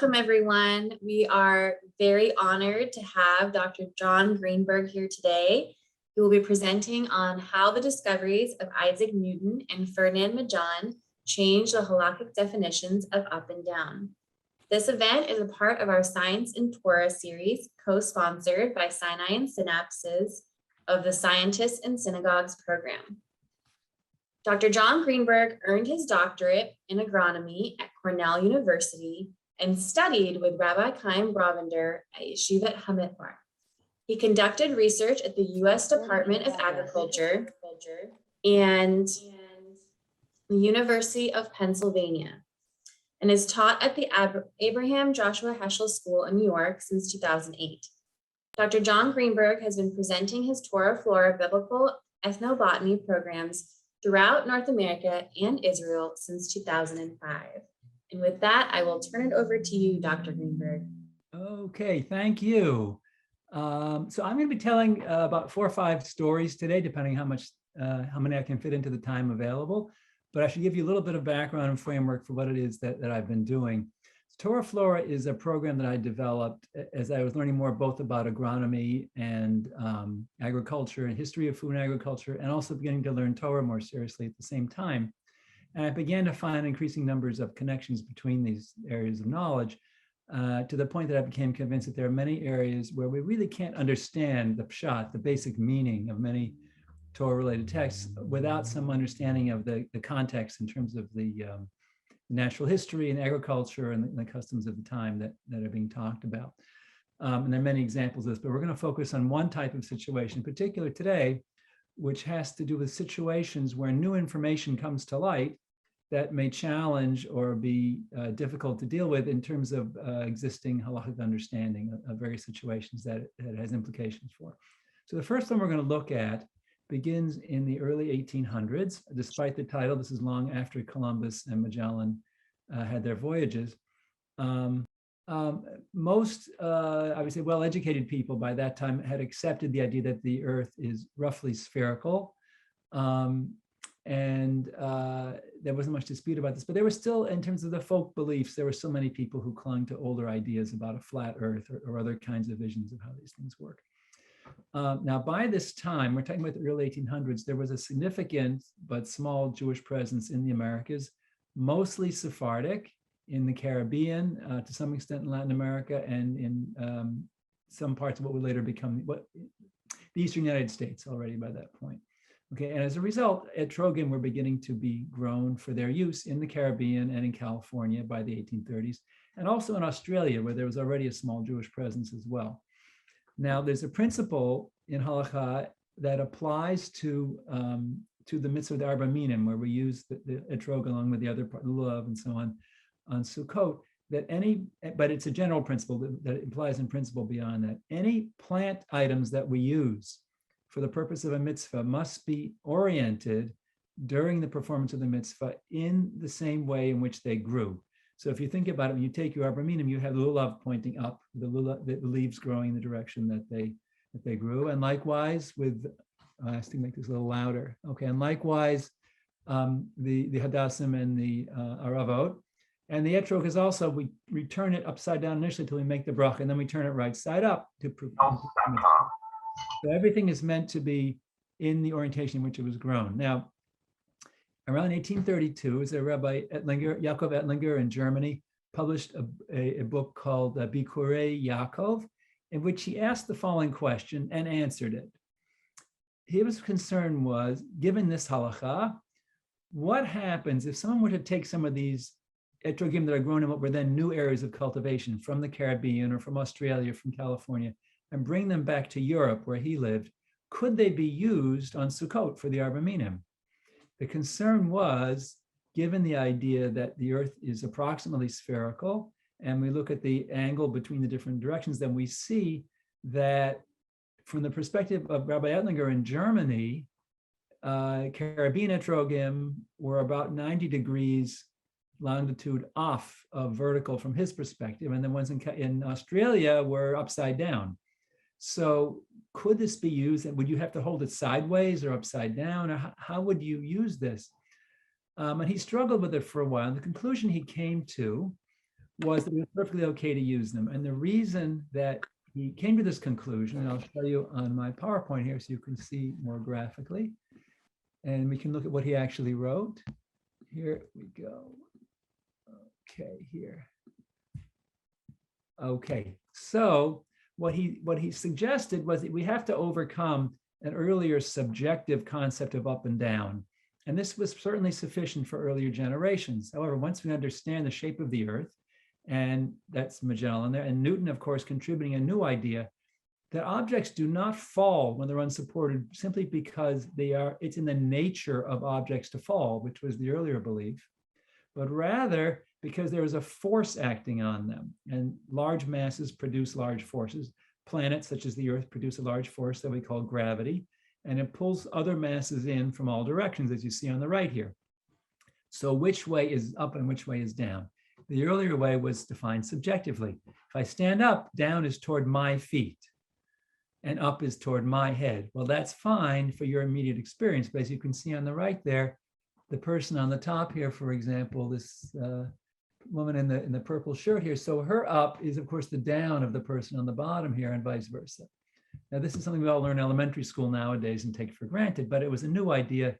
welcome everyone. We are very honored to have Dr. Jon Greenberg here today, who will be presenting on how the discoveries of Isaac Newton and Ferdinand Magellan changed the Halachic definitions of up and down. This event is a part of our Science in Torah series, co-sponsored by Sinai and Synapses of the Scientists in Synagogues program. Dr. Jon Greenberg earned his doctorate in agronomy at Cornell University and studied with Rabbi Chaim Brovender at Yeshivat HaMivtar. He conducted research at the U.S. Department of Agriculture and the University of Pennsylvania, and is taught at the Abraham Joshua Heschel School in New York since 2008. Dr. Jon Greenberg has been presenting his Torah Flora Biblical Ethnobotany programs throughout North America and Israel since 2005. And with that, I will turn it over to you, Dr. Greenberg. Okay, thank you. So I'm going to be telling about 4 or 5 stories today, depending how many I can fit into the time available. But I should give you a little bit of background and framework for what it is that I've been doing. Torah Flora is a program that I developed as I was learning more both about agronomy and agriculture and history of food and agriculture, and also beginning to learn Torah more seriously at the same time. And I began to find increasing numbers of connections between these areas of knowledge to the point that I became convinced that there are many areas where we really can't understand the pshat, the basic meaning of many Torah-related texts without some understanding of the context in terms of the natural history and agriculture and the customs of the time that are being talked about. And there are many examples of this, but we're going to focus on one type of situation in particular today, which has to do with situations where new information comes to light that may challenge or be difficult to deal with in terms of existing halachic understanding of various situations that it has implications for. So the first one we're going to look at begins in the early 1800s. Despite the title, this is long after Columbus and Magellan had their voyages. Most, I would say, well-educated people by that time had accepted the idea that the Earth is roughly spherical. And there wasn't much dispute about this, but there were still, in terms of the folk beliefs, there were so many people who clung to older ideas about a flat Earth or other kinds of visions of how these things work. Now, by this time, we're talking about the early 1800s, there was a significant but small Jewish presence in the Americas, mostly Sephardic, in the Caribbean, to some extent in Latin America, and in some parts of what would later become the Eastern United States already by that point. Okay, and as a result, etrogim were beginning to be grown for their use in the Caribbean and in California by the 1830s, and also in Australia, where there was already a small Jewish presence as well. Now, there's a principle in halakha that applies to the mitzvah of the arba minim, where we use the etrog along with the other part, lulav and so on Sukkot, but it's a general principle that implies in principle beyond that. Any plant items that we use for the purpose of a mitzvah must be oriented during the performance of the mitzvah in the same way in which they grew. So if you think about it, when you take your arba minim, you have the lulav pointing up, the leaves growing in the direction that they grew. And likewise with, I have to make this a little louder. Okay, and likewise, the hadassim and the aravot. And the etrog is also, we turn it upside down initially till we make the bracha, and then we turn it right side up to prove. So everything is meant to be in the orientation in which it was grown. Now, around 1832, is a Rabbi Yaakov Ettlinger in Germany published a book called Bikurei Yaakov, in which he asked the following question and answered it. His concern was, given this halakha, what happens if someone were to take some of these etrogim that are grown in what were then new areas of cultivation from the Caribbean or from Australia or from California and bring them back to Europe where he lived? Could they be used on Sukkot for the arba minim? The concern was, given the idea that the Earth is approximately spherical, and we look at the angle between the different directions, then we see that from the perspective of Rabbi Ettlinger in Germany, Caribbean etrogim were about 90 degrees longitude off of vertical from his perspective, and the ones in Australia were upside down. So could this be used, and would you have to hold it sideways or upside down, or how would you use this? And he struggled with it for a while. And the conclusion he came to was that it was perfectly okay to use them. And the reason that he came to this conclusion, and I'll show you on my PowerPoint here so you can see more graphically, and we can look at what he actually wrote. Here we go. Okay, here. Okay, so what he suggested was that we have to overcome an earlier subjective concept of up and down. And this was certainly sufficient for earlier generations. However, once we understand the shape of the earth, and that's Magellan there, and Newton, of course, contributing a new idea that objects do not fall when they're unsupported simply because it's in the nature of objects to fall, which was the earlier belief, but rather because there is a force acting on them, and large masses produce large forces. Planets such as the Earth produce a large force that we call gravity, and it pulls other masses in from all directions, as you see on the right here. So which way is up and which way is down? The earlier way was defined subjectively. If I stand up, down is toward my feet, and up is toward my head. Well, that's fine for your immediate experience, but as you can see on the right there, the person on the top here, for example, this woman in the purple shirt here, so her up is, of course, the down of the person on the bottom here, and vice versa. Now, this is something we all learn in elementary school nowadays and take for granted, but it was a new idea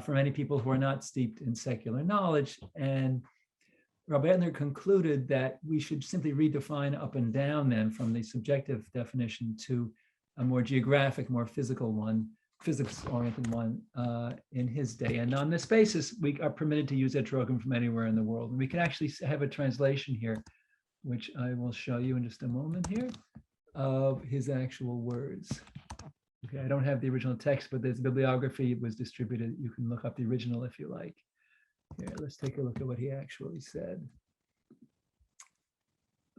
for many people who are not steeped in secular knowledge. And Rabbi Chaim concluded that we should simply redefine up and down then from the subjective definition to a more geographic, more physical one, physics-oriented one in his day. And on this basis, we are permitted to use heterogram from anywhere in the world. And we can actually have a translation here, which I will show you in just a moment here, of his actual words. Okay, I don't have the original text, but there's bibliography. It was distributed. You can look up the original if you like. Here, let's take a look at what he actually said.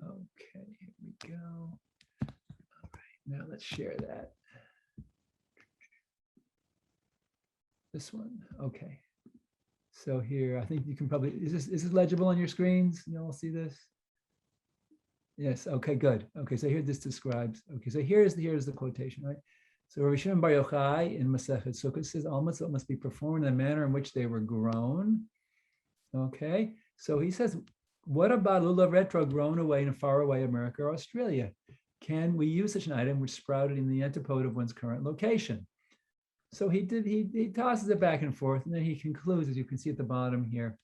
Okay, here we go. All right, now let's share that. This one, okay. So here, I think you can probably, is this legible on your screens? You all see this? Yes, okay, good. Okay, so here this describes, okay, so here's the quotation, right? So Rabbi Shimon Bar Yochai in Masechet Sukkot says, all mitzvot must be performed in the manner in which they were grown. Okay, so he says, what about lulav retro grown away in faraway America or Australia? Can we use such an item which sprouted in the antipode of one's current location? So he tosses it back and forth, and then he concludes, as you can see at the bottom here.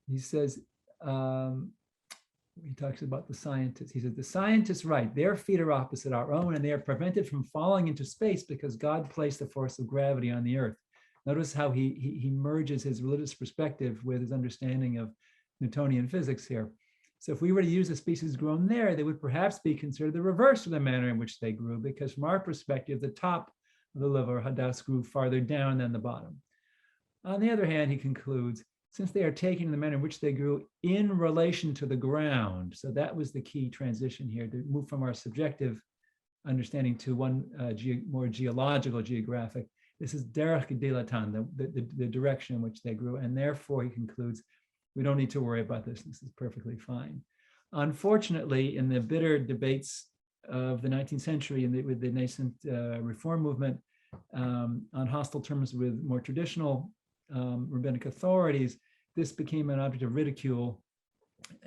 He says, he talks about the scientists. He says, the scientists write, their feet are opposite our own, and they are prevented from falling into space because God placed the force of gravity on the earth. Notice how he merges his religious perspective with his understanding of Newtonian physics here. So if we were to use the species grown there, they would perhaps be considered the reverse of the manner in which they grew, because from our perspective, the top of the liver hadas grew farther down than the bottom. On the other hand, he concludes, since they are taken in the manner in which they grew in relation to the ground, so that was the key transition here, to move from our subjective understanding to one more geological, geographic. This is derech gedilatan, the direction in which they grew, and therefore he concludes, we don't need to worry about this. This is perfectly fine. Unfortunately, in the bitter debates of the 19th century and with the nascent reform movement on hostile terms with more traditional rabbinic authorities, this became an object of ridicule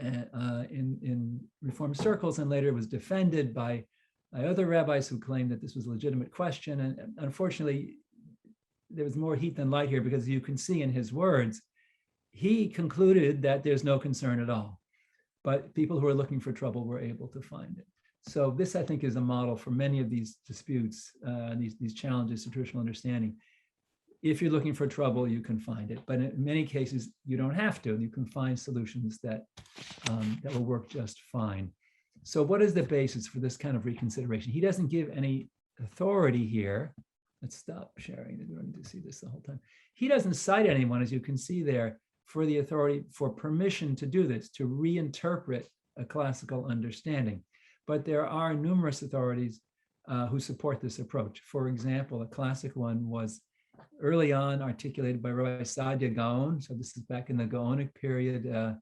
in reform circles, and later was defended by other rabbis who claimed that this was a legitimate question. And unfortunately, there was more heat than light here, because you can see in his words, he concluded that there's no concern at all. But people who are looking for trouble were able to find it. So this, I think, is a model for many of these disputes, these challenges to traditional understanding. If you're looking for trouble, you can find it. But in many cases, you don't have to. You can find solutions that will work just fine. So what is the basis for this kind of reconsideration? He doesn't give any authority here. Let's stop sharing. We don't need to see this the whole time. He doesn't cite anyone, as you can see there, for the authority, for permission to do this, to reinterpret a classical understanding. But there are numerous authorities who support this approach. For example, a classic one was early on articulated by Rabbi Sadia Gaon. So this is back in the Gaonic period,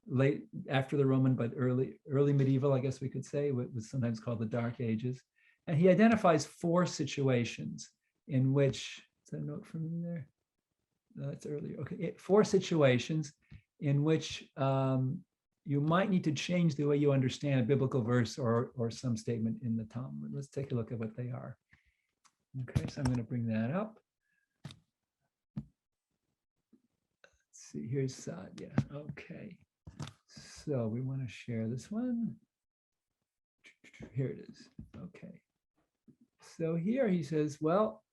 late after the Roman, but early medieval, I guess we could say, what was sometimes called the Dark Ages. And he identifies 4 situations in which, is that a note from me there? No, that's earlier. Okay, 4 situations in which you might need to change the way you understand a biblical verse or some statement in the Talmud. Let's take a look at what they are. Okay, so I'm going to bring that up. Let's see, here's Sadia. Okay, so we want to share this one. Here it is. Okay, so here he says, well,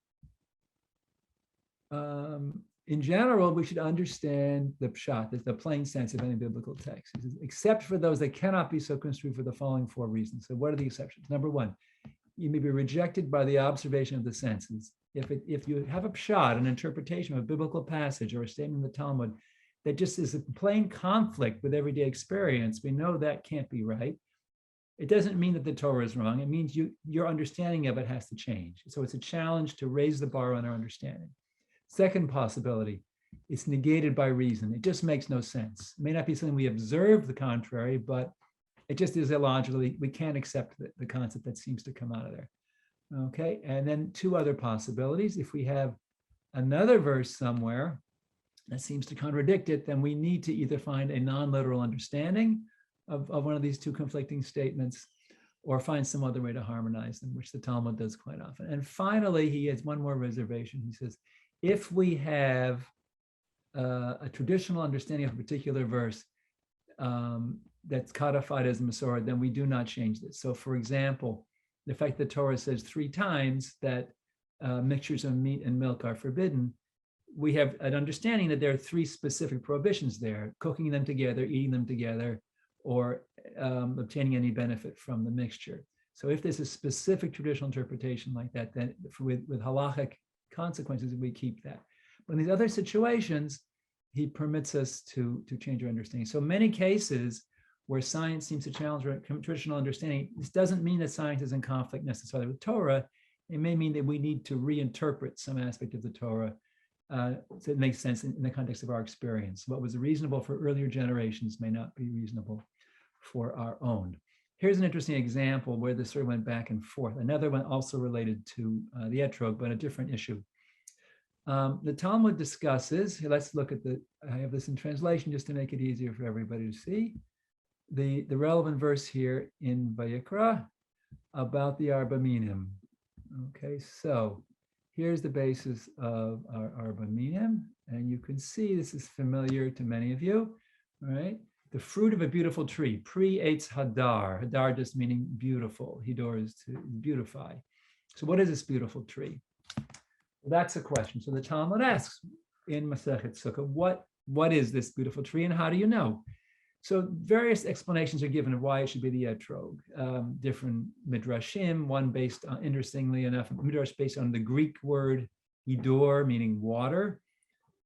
in general, we should understand the pshat, the plain sense of any biblical text. He says, except for those that cannot be so construed for the following 4 reasons. So what are the exceptions? Number 1, you may be rejected by the observation of the senses. If you have a pshat, an interpretation of a biblical passage or a statement in the Talmud that just is a plain conflict with everyday experience, we know that can't be right. It doesn't mean that the Torah is wrong. It means your understanding of it has to change. So it's a challenge to raise the bar on our understanding. Second possibility, it's negated by reason. It just makes no sense. It may not be something we observe the contrary, but it just is illogical. We can't accept the concept that seems to come out of there. Okay, and then 2 other possibilities. If we have another verse somewhere that seems to contradict it, then we need to either find a non-literal understanding of one of these 2 conflicting statements, or find some other way to harmonize them, which the Talmud does quite often. And finally, he has one more reservation. He says, if we have a traditional understanding of a particular verse that's codified as a Masorah, then we do not change this. So for example, the fact that Torah says 3 times that mixtures of meat and milk are forbidden, we have an understanding that there are 3 specific prohibitions there: cooking them together, eating them together, or obtaining any benefit from the mixture. So if there's a specific traditional interpretation like that, then with halachic consequences, we keep that. But in these other situations, he permits us to change our understanding. So many cases where science seems to challenge our traditional understanding, this doesn't mean that science is in conflict necessarily with Torah. It may mean that we need to reinterpret some aspect of the Torah so it makes sense in the context of our experience. What was reasonable for earlier generations may not be reasonable for our own. Here's an interesting example where this sort of went back and forth. Another one also related to the etrog, but a different issue. The Talmud discusses, let's look at I have this in translation just to make it easier for everybody to see, the relevant verse here in Vayikra about the Arba Minim. Okay, so here's the basis of our Arba Minim, and you can see this is familiar to many of you, right? The fruit of a beautiful tree, pre-eitz hadar. Hadar just meaning beautiful. Hidor is to beautify. So what is this beautiful tree? Well, that's a question. So the Talmud asks in Masechet Sukkah, what is this beautiful tree and how do you know? So various explanations are given of why it should be the etrog. Different midrashim, one based on, interestingly enough, midrash based on the Greek word hidor, meaning water,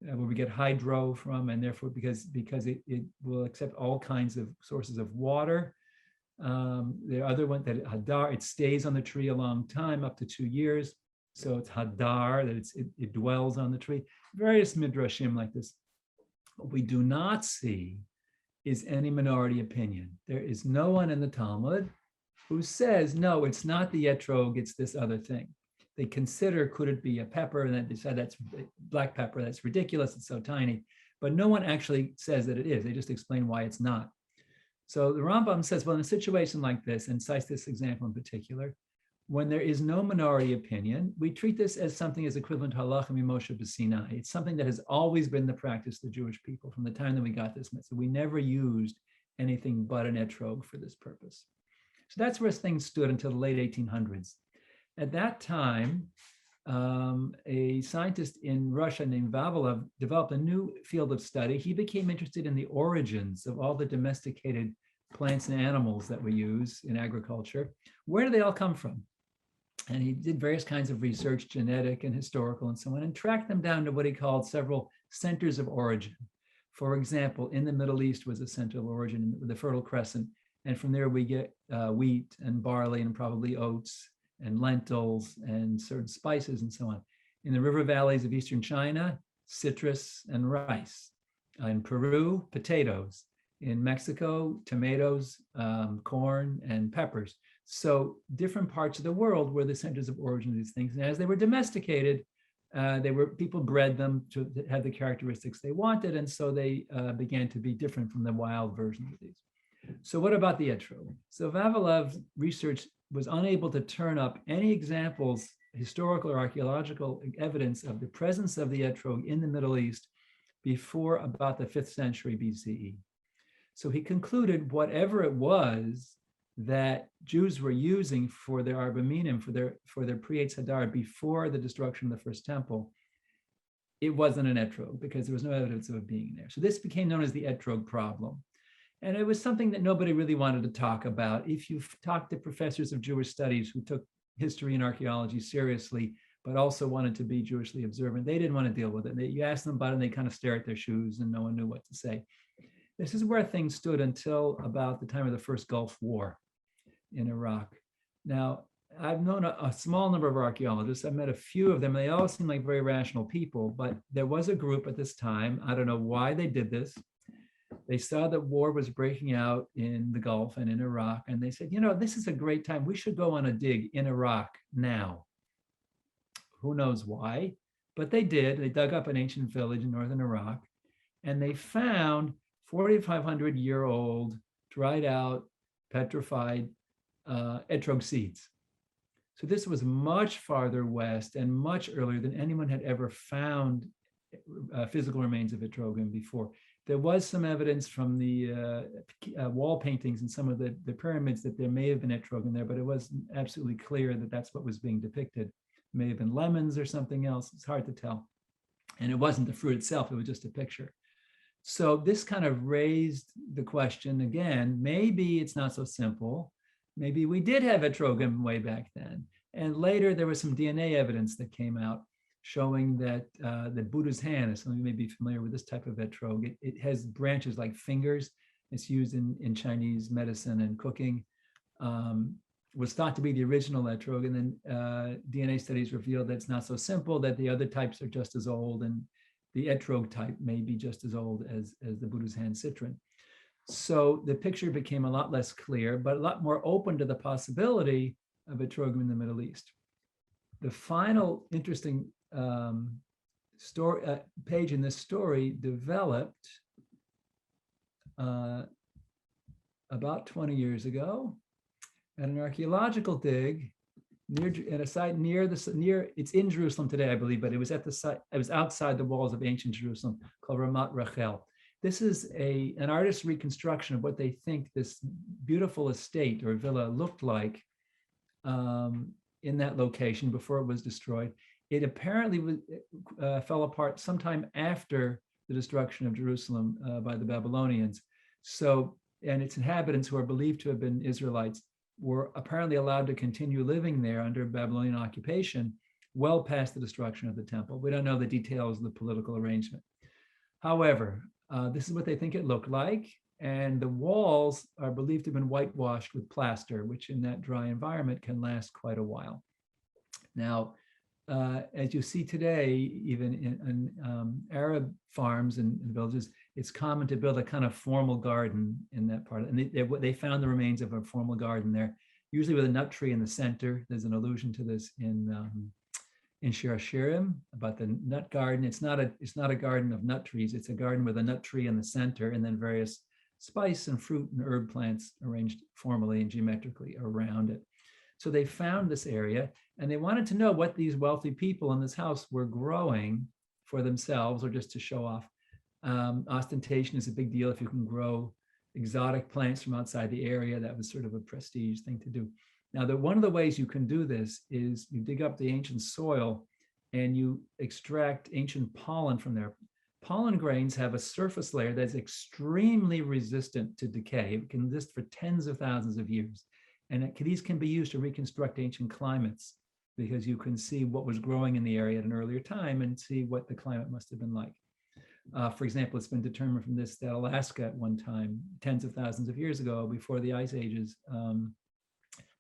where we get hydro from, and therefore because it will accept all kinds of sources of water. The other one, that hadar, it stays on the tree a long time, up to 2 years. So it's hadar, that it dwells on the tree. Various midrashim like this. What we do not see is any minority opinion. There is no one in the Talmud who says, no, it's not the etrog, it's this other thing. They consider, could it be a pepper? And then decide that's black pepper, that's ridiculous, it's so tiny. But no one actually says that it is. They just explain why it's not. So the Rambam says, well, in a situation like this, and cites this example in particular, when there is no minority opinion, we treat this as something as equivalent to halacha mimoshe b'Sinai. It's something that has always been the practice of the Jewish people from the time that we got this mitzvah. We never used anything but an etrog for this purpose. So that's where things stood until the late 1800s. At that time, a scientist in Russia named Vavilov developed a new field of study. He became interested in the origins of all the domesticated plants and animals that we use in agriculture. Where do they all come from? And he did various kinds of research, genetic and historical and so on, and tracked them down to what he called several centers of origin. For example, in the Middle East was a center of origin, the Fertile Crescent. And from there we get wheat and barley and probably oats and lentils and certain spices and so on. In the river valleys of Eastern China, citrus and rice. In Peru, potatoes. In Mexico, tomatoes, corn, and peppers. So different parts of the world were the centers of origin of these things. And as they were domesticated, people bred them to have the characteristics they wanted. And so they began to be different from the wild versions of these. So what about the etrog? So Vavilev's research was unable to turn up any examples, historical or archaeological evidence of the presence of the etrog in the Middle East before about the 5th century BCE. So he concluded whatever it was that Jews were using for their arba minim, for their pre-Eitz Hadar before the destruction of the first temple, it wasn't an etrog because there was no evidence of it being there. So this became known as the etrog problem. And it was something that nobody really wanted to talk about. If you've talked to professors of Jewish studies who took history and archaeology seriously, but also wanted to be Jewishly observant, they didn't want to deal with it. You asked them about it and they kind of stare at their shoes and no one knew what to say. This is where things stood until about the time of the first Gulf War in Iraq. Now, I've known a small number of archaeologists. I've met a few of them. They all seem like very rational people, but there was a group at this time. I don't know why they did this. They saw that war was breaking out in the Gulf and in Iraq, and they said, this is a great time. We should go on a dig in Iraq now. Who knows why? But they did. They dug up an ancient village in northern Iraq, and they found 4,500-year-old, dried out, petrified etrog seeds. So this was much farther west and much earlier than anyone had ever found physical remains of etrogim before. There was some evidence from the wall paintings in some of the pyramids that there may have been etrogim there, but it wasn't absolutely clear that that's what was being depicted. It may have been lemons or something else. It's hard to tell. And it wasn't the fruit itself. It was just a picture. So this kind of raised the question again, maybe it's not so simple. Maybe we did have etrogim way back then. And later there was some DNA evidence that came out showing that the Buddha's hand, as some of you may be familiar with this type of etrog, it has branches like fingers. It's used in Chinese medicine and cooking. Was thought to be the original etrog, and then DNA studies revealed that it's not so simple, that the other types are just as old, and the etrog type may be just as old as the Buddha's hand citron. So the picture became a lot less clear, but a lot more open to the possibility of etrogim in the Middle East. The final interesting page in this story developed about 20 years ago at an archaeological dig at a site near it's in Jerusalem today, I believe, but it was at the site, it was outside the walls of ancient Jerusalem, called Ramat Rachel. This is an artist's reconstruction of what they think this beautiful estate or villa looked like in that location before it was destroyed. It apparently fell apart sometime after the destruction of Jerusalem by the Babylonians. So, and its inhabitants, who are believed to have been Israelites, were apparently allowed to continue living there under Babylonian occupation well past the destruction of the temple. We don't know the details of the political arrangement. However, this is what they think it looked like. And the walls are believed to have been whitewashed with plaster, which in that dry environment can last quite a while. Now, as you see today, even in Arab farms and villages, it's common to build a kind of formal garden in that part. And they found the remains of a formal garden there, usually with a nut tree in the center. There's an allusion to this in Shir Hashirim about the nut garden. It's not a garden of nut trees. It's a garden with a nut tree in the center, and then various spice and fruit and herb plants arranged formally and geometrically around it. So they found this area, and they wanted to know what these wealthy people in this house were growing for themselves or just to show off. Ostentation is a big deal if you can grow exotic plants from outside the area. That was sort of a prestige thing to do. Now, one of the ways you can do this is you dig up the ancient soil and you extract ancient pollen from there. Pollen grains have a surface layer that's extremely resistant to decay. It can exist for tens of thousands of years. And these can be used to reconstruct ancient climates because you can see what was growing in the area at an earlier time and see what the climate must have been like. For example, it's been determined from this that Alaska at one time, tens of thousands of years ago, before the ice ages,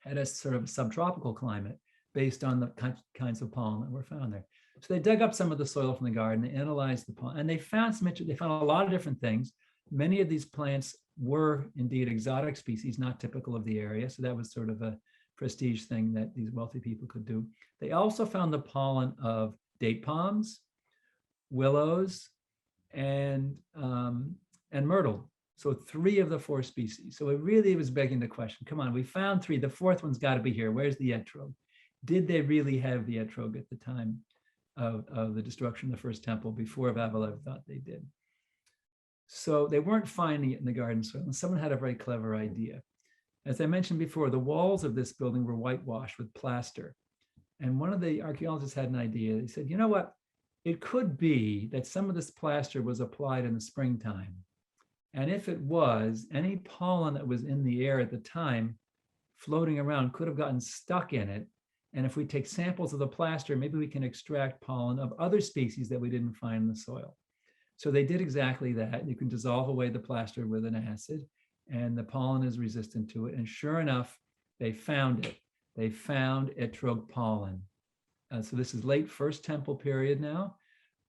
had a sort of subtropical climate based on the kinds of pollen that were found there. So they dug up some of the soil from the garden, they analyzed the pollen, and they found a lot of different things. Many of these plants were indeed exotic species, not typical of the area. So that was sort of a prestige thing that these wealthy people could do. They also found the pollen of date palms, willows, and myrtle. So 3 of the 4 species. So it really was begging the question, come on, we found 3, the 4th one's got to be here. Where's the etrog? Did they really have the etrog at the time of the destruction of the first temple before Babylon thought they did? So they weren't finding it in the garden soil, and someone had a very clever idea. As I mentioned before, the walls of this building were whitewashed with plaster. And one of the archaeologists had an idea. He said, you know what? It could be that some of this plaster was applied in the springtime. And if it was, any pollen that was in the air at the time floating around could have gotten stuck in it. And if we take samples of the plaster, maybe we can extract pollen of other species that we didn't find in the soil. So they did exactly that. You can dissolve away the plaster with an acid, and the pollen is resistant to it. And sure enough, they found it. They found etrog pollen. So this is late First Temple period now,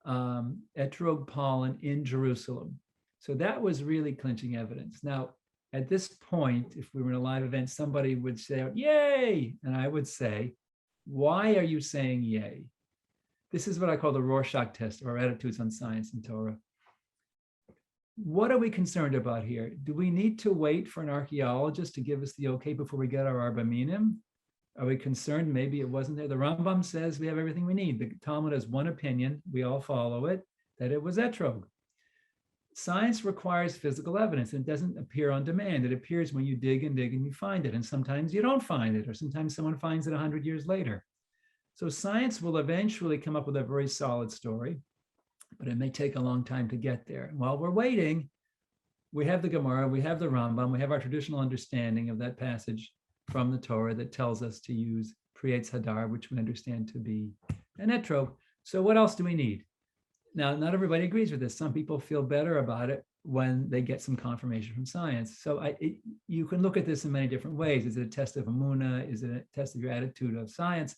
etrog pollen in Jerusalem. So that was really clinching evidence. Now, at this point, if we were in a live event, somebody would say, yay! And I would say, why are you saying yay? This is what I call the Rorschach test, or attitudes on science and Torah. What are we concerned about here? Do we need to wait for an archaeologist to give us the okay before we get our Arba Minim? Are we concerned maybe it wasn't there? The Rambam says we have everything we need. The Talmud has one opinion, we all follow it, that it was etrog. Science requires physical evidence. It doesn't appear on demand. It appears when you dig and dig and you find it. And sometimes you don't find it, or sometimes someone finds it 100 years later. So science will eventually come up with a very solid story, but it may take a long time to get there. And while we're waiting, we have the Gemara, we have the Rambam, we have our traditional understanding of that passage from the Torah that tells us to use Prietz Hadar, which we understand to be an etrog. So what else do we need? Now, not everybody agrees with this. Some people feel better about it when they get some confirmation from science. So you can look at this in many different ways. Is it a test of Emunah? Is it a test of your attitude of science?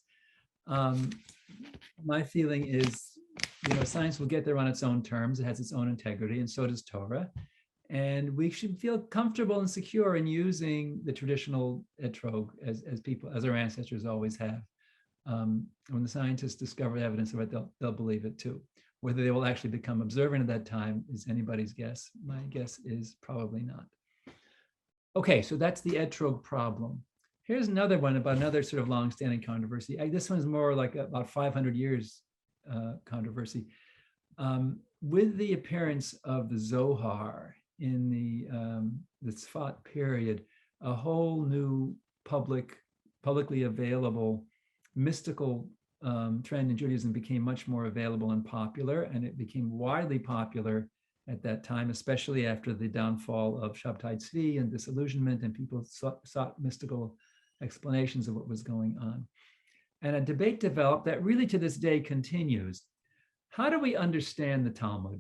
My feeling is, science will get there on its own terms. It has its own integrity, and so does Torah. And we should feel comfortable and secure in using the traditional etrog as our ancestors always have. When the scientists discover evidence of it, they'll believe it too. Whether they will actually become observant at that time is anybody's guess. My guess is probably not. Okay, so that's the etrog problem. Here's another one about another sort of long-standing controversy. This one's more like about 500 years controversy. With the appearance of the Zohar in the Tzfat period, a whole new publicly available mystical trend in Judaism became much more available and popular, and it became widely popular at that time, especially after the downfall of Shabtai Tzvi and disillusionment, and people sought mystical explanations of what was going on. And a debate developed that really to this day continues. How do we understand the Talmud?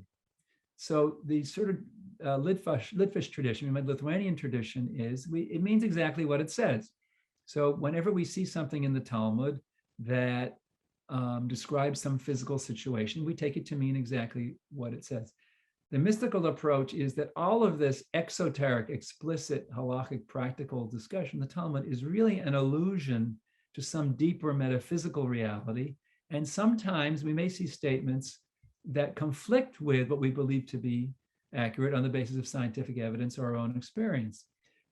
So the sort of Litvish tradition, the Lithuanian tradition is, it means exactly what it says. So whenever we see something in the Talmud that describes some physical situation, we take it to mean exactly what it says. The mystical approach is that all of this exoteric, explicit, halachic, practical discussion, the Talmud, is really an allusion to some deeper metaphysical reality. And sometimes we may see statements that conflict with what we believe to be accurate on the basis of scientific evidence or our own experience.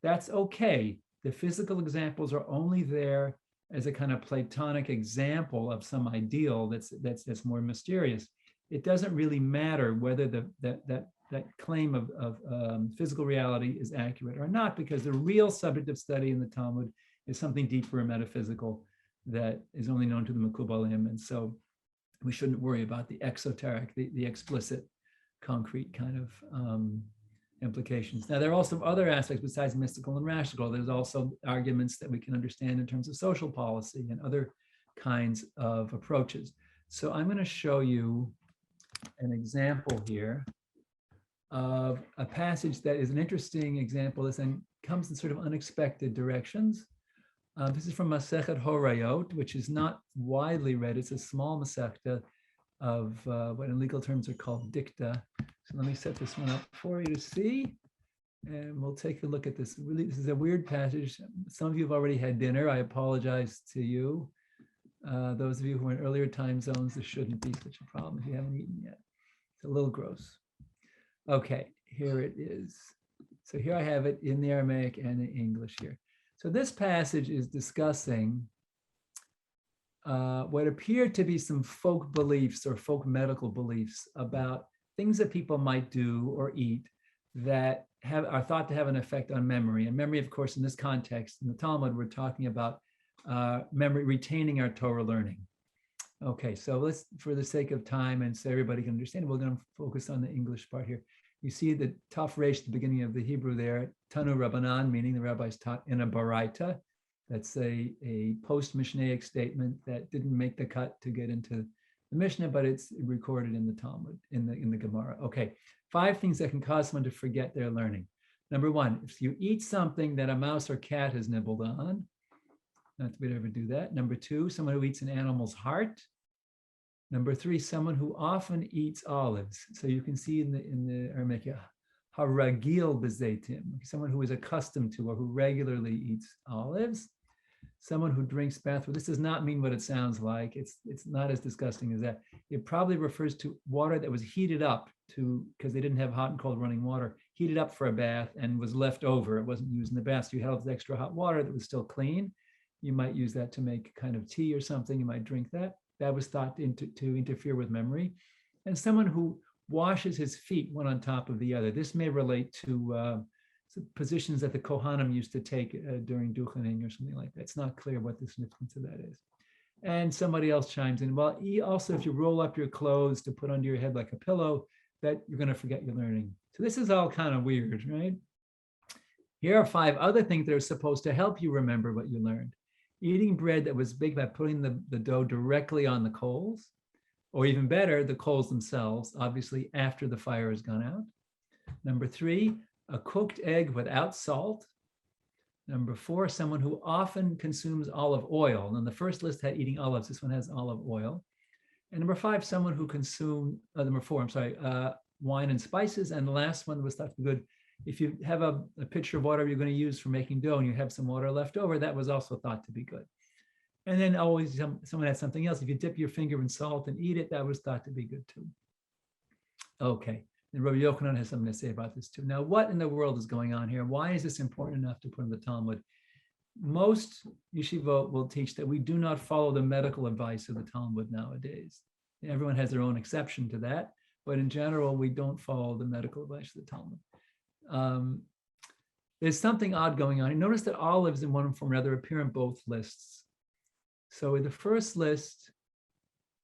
That's okay. The physical examples are only there as a kind of Platonic example of some ideal that's more mysterious. It doesn't really matter whether that claim of physical reality is accurate or not, because the real subject of study in the Talmud is something deeper and metaphysical that is only known to the Mekubalim. And so we shouldn't worry about the exoteric, the explicit, concrete kind of implications. Now, there are also other aspects besides mystical and rational. There's also arguments that we can understand in terms of social policy and other kinds of approaches. So I'm going to show you an example here of a passage that is an interesting example. This comes in sort of unexpected directions. This is from Masechet Horayot, which is not widely read. It's a small Masechta of what in legal terms are called dicta. So let me set this one up for you to see, and we'll take a look at this. Really, this is a weird passage. Some of you have already had dinner. I apologize to you. Those of you who are in earlier time zones, this shouldn't be such a problem if you haven't eaten yet. It's a little gross. Okay, here it is. So here I have it in the Aramaic and the English here. So this passage is discussing what appear to be some folk beliefs or folk medical beliefs about things that people might do or eat that are thought to have an effect on memory. And memory, of course, in this context, in the Talmud, we're talking about memory, retaining our Torah learning. Okay, so let's, for the sake of time and so everybody can understand, we're going to focus on the English part here. You see the Taf Resh at the beginning of the Hebrew there, Tanu Rabbanan, meaning the rabbis taught in a baraita. That's a post-Mishnaic statement that didn't make the cut to get into the Mishnah, but it's recorded in the Talmud, in the Gemara. Okay, 5 things that can cause someone to forget their learning. Number 1, if you eat something that a mouse or cat has nibbled on, not that we'd ever do that. Number 2, someone who eats an animal's heart. Number 3, someone who often eats olives. So you can see in the Aramaic, haragil bezeitim, someone who is accustomed to or who regularly eats olives. Someone who drinks bath water. This does not mean what it sounds like. It's not as disgusting as that. It probably refers to water that was heated up because they didn't have hot and cold running water, heated up for a bath and was left over. It wasn't used in the bath. So you had all this extra hot water that was still clean. You might use that to make kind of tea or something. You might drink that. That was thought to interfere with memory. And someone who washes his feet one on top of the other. This may relate to positions that the Kohanim used to take during duchening or something like that. It's not clear what the significance of that is. And somebody else chimes in, well, also if you roll up your clothes to put under your head like a pillow, that you're going to forget your learning. So this is all kind of weird, right? Here are 5 other things that are supposed to help you remember what you learned. Eating bread that was baked by putting the dough directly on the coals, or even better, the coals themselves, obviously after the fire has gone out. Number 3, a cooked egg without salt. Number 4, someone who often consumes olive oil. And the first list had eating olives. This one has olive oil. And number 5, someone who consumed, number 4, I'm sorry, wine and spices. And the last one was thought to be good. If you have a pitcher of water you're going to use for making dough and you have some water left over, that was also thought to be good. And then always someone had something else. If you dip your finger in salt and eat it, that was thought to be good too. Okay, and Rabbi Yochanan has something to say about this too. Now, what in the world is going on here? Why is this important enough to put in the Talmud? Most yeshivot will teach that we do not follow the medical advice of the Talmud nowadays. Everyone has their own exception to that, but in general, we don't follow the medical advice of the Talmud. There's something odd going on. You notice that olives in one form or another appear in both lists. So in the first list,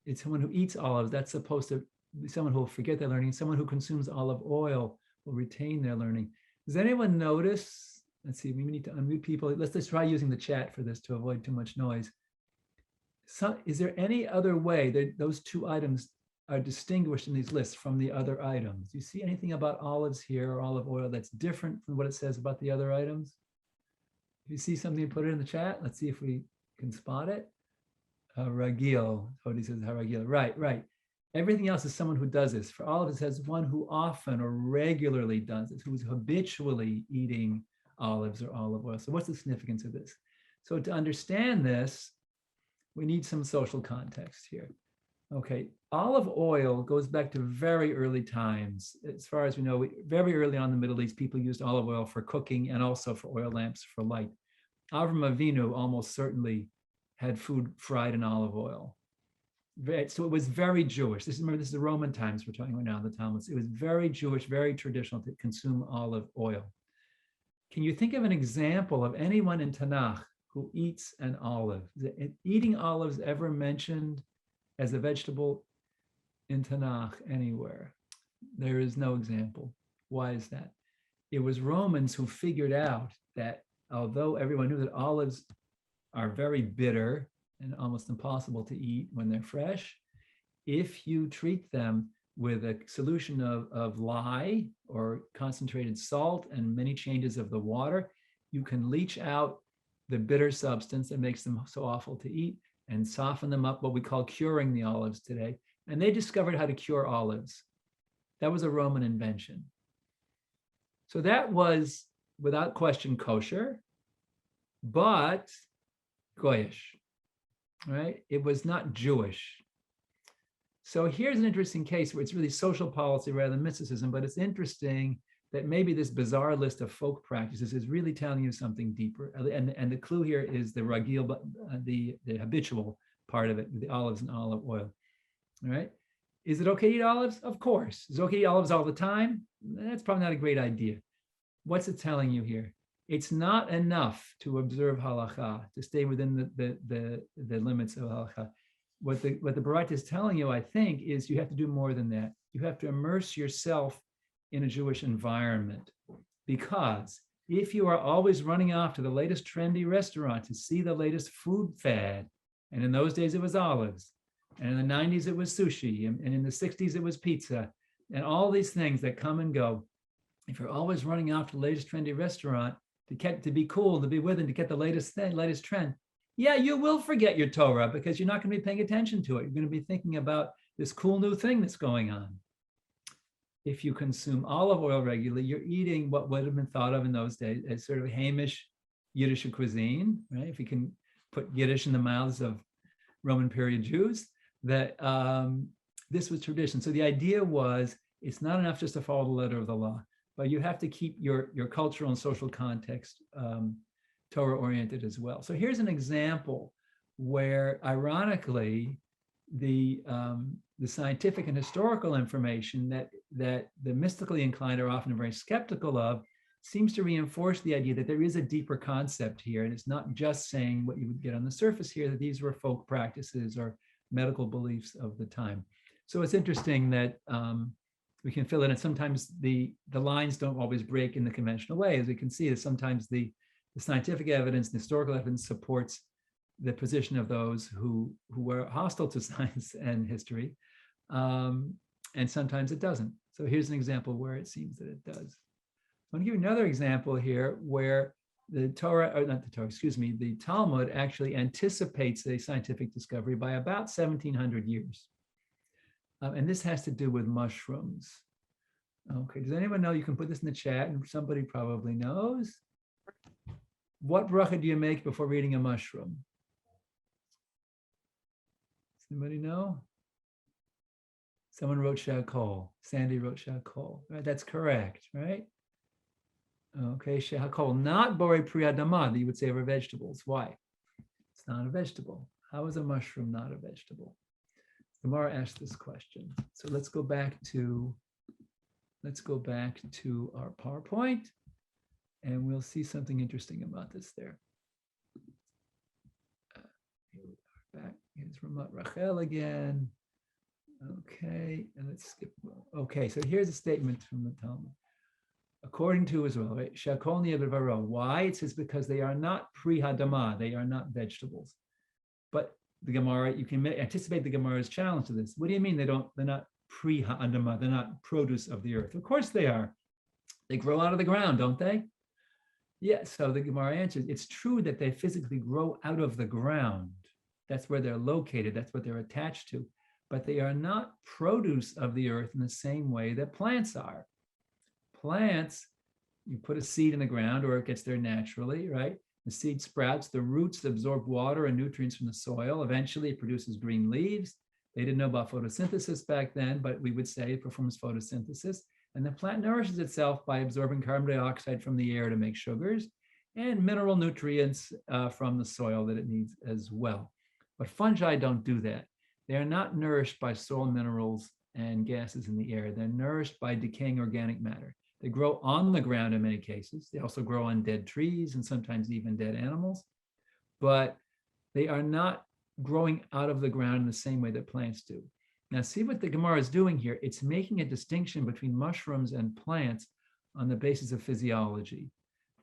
it's someone who eats olives. That's supposed to be someone who will forget their learning. Someone who consumes olive oil will retain their learning. Does anyone notice? Let's see, we need to unmute people. Let's try using the chat for this to avoid too much noise. So, is there any other way that those 2 items are distinguished in these lists from the other items? Do you see anything about olives here or olive oil that's different from what it says about the other items? If you see something, put it in the chat. Let's see if we can spot it. Ragil, Hodi says Haragil. Right. Everything else is someone who does this. For olives, it says one who often or regularly does this, who's habitually eating olives or olive oil. So what's the significance of this? So to understand this, we need some social context here. Okay, olive oil goes back to very early times. As far as we know, very early on in the Middle East, people used olive oil for cooking and also for oil lamps for light. Avraham Avinu almost certainly had food fried in olive oil. So it was very Jewish. Remember, this is the Roman times we're talking about now in the Talmud. It was very Jewish, very traditional to consume olive oil. Can you think of an example of anyone in Tanach who eats an olive? Is eating olives ever mentioned as a vegetable in Tanakh anywhere? There is no example. Why is that? It was Romans who figured out that although everyone knew that olives are very bitter and almost impossible to eat when they're fresh, if you treat them with a solution of lye or concentrated salt and many changes of the water, you can leach out the bitter substance that makes them so awful to eat and soften them up, what we call curing the olives today. And they discovered how to cure olives. That was a Roman invention. So that was, without question, kosher, but goyish, right? It was not Jewish. So here's an interesting case where it's really social policy rather than mysticism, but it's interesting that maybe this bizarre list of folk practices is really telling you something deeper. And the clue here is the ragil, the habitual part of it, the olives and olive oil. All right. Is it okay to eat olives? Of course. Is it okay to eat olives all the time? That's probably not a great idea. What's it telling you here? It's not enough to observe halacha, to stay within the limits of halacha. What the Baraita is telling you, I think, is you have to do more than that. You have to immerse yourself in a Jewish environment, because if you are always running off to the latest trendy restaurant to see the latest food fad, and in those days it was olives, and in the 90s it was sushi, and in the 60s it was pizza, and all these things that come and go, if you're always running off to the latest trendy restaurant to be cool, to be with, and to get the latest thing, latest trend, yeah, you will forget your Torah, because you're not going to be paying attention to it. You're going to be thinking about this cool new thing that's going on. If you consume olive oil regularly, you're eating what would have been thought of in those days as sort of Hamish Yiddish cuisine, right? If you can put Yiddish in the mouths of Roman period Jews, that this was tradition. So the idea was, it's not enough just to follow the letter of the law, but you have to keep your cultural and social context Torah-oriented as well. So here's an example where, ironically, the scientific and historical information that the mystically inclined are often very skeptical of seems to reinforce the idea that there is a deeper concept here, and it's not just saying what you would get on the surface here, that these were folk practices or medical beliefs of the time. So it's interesting that we can fill in, and sometimes the lines don't always break in the conventional way. As we can see, that sometimes the scientific evidence, the historical evidence supports the position of those who were hostile to science and history, and sometimes it doesn't. So here's an example where it seems that it does. I'm going to give you another example here where the Torah, or not the Torah, excuse me, the Talmud actually anticipates a scientific discovery by about 1700 years. And this has to do with mushrooms. Okay, does anyone know? You can put this in the chat, and somebody probably knows. What bracha do you make before eating a mushroom? Does anybody know? Someone wrote Shakol. Sandy wrote Shakol. Right, that's correct, right? Okay, Shakol, not Borei Pri Adama, that you would say over vegetables. Why? It's not a vegetable. How is a mushroom not a vegetable? Gemara asked this question. So let's go back to our PowerPoint, and we'll see something interesting about this there. Here we are back. Here's Ramat Rachel again. Okay, and let's skip. Okay, so here's a statement from the Talmud. According to Israel, right? Shakol ni'avaro. Why? It says because they are not pri hadama, they are not vegetables. But the Gemara, you can anticipate the Gemara's challenge to this. What do you mean they're not pri hadama, they're not produce of the earth? Of course they are. They grow out of the ground, don't they? Yes. So the Gemara answers, it's true that they physically grow out of the ground. That's where they're located. That's what they're attached to. But they are not produce of the earth in the same way that plants are. Plants, you put a seed in the ground, or it gets there naturally, right? The seed sprouts, the roots absorb water and nutrients from the soil. Eventually it produces green leaves. They didn't know about photosynthesis back then, but we would say it performs photosynthesis. And the plant nourishes itself by absorbing carbon dioxide from the air to make sugars and mineral nutrients from the soil that it needs as well. But fungi don't do that. They are not nourished by soil minerals and gases in the air. They're nourished by decaying organic matter. They grow on the ground in many cases. They also grow on dead trees and sometimes even dead animals, but they are not growing out of the ground in the same way that plants do. Now, see what the Gemara is doing here. It's making a distinction between mushrooms and plants on the basis of physiology,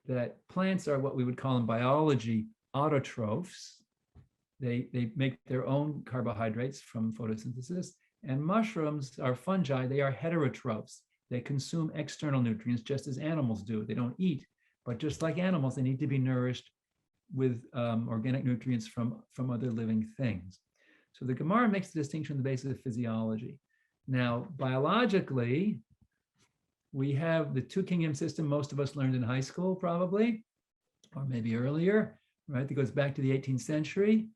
that plants are what we would call in biology autotrophs. They make their own carbohydrates from photosynthesis, and mushrooms are fungi. They are heterotrophs. They consume external nutrients just as animals do. They don't eat, but just like animals, they need to be nourished with organic nutrients from other living things. So the Gemara makes the distinction on the basis of physiology. Now, biologically, we have the two-kingdom system most of us learned in high school, probably, or maybe earlier, right? That goes back to the 18th century.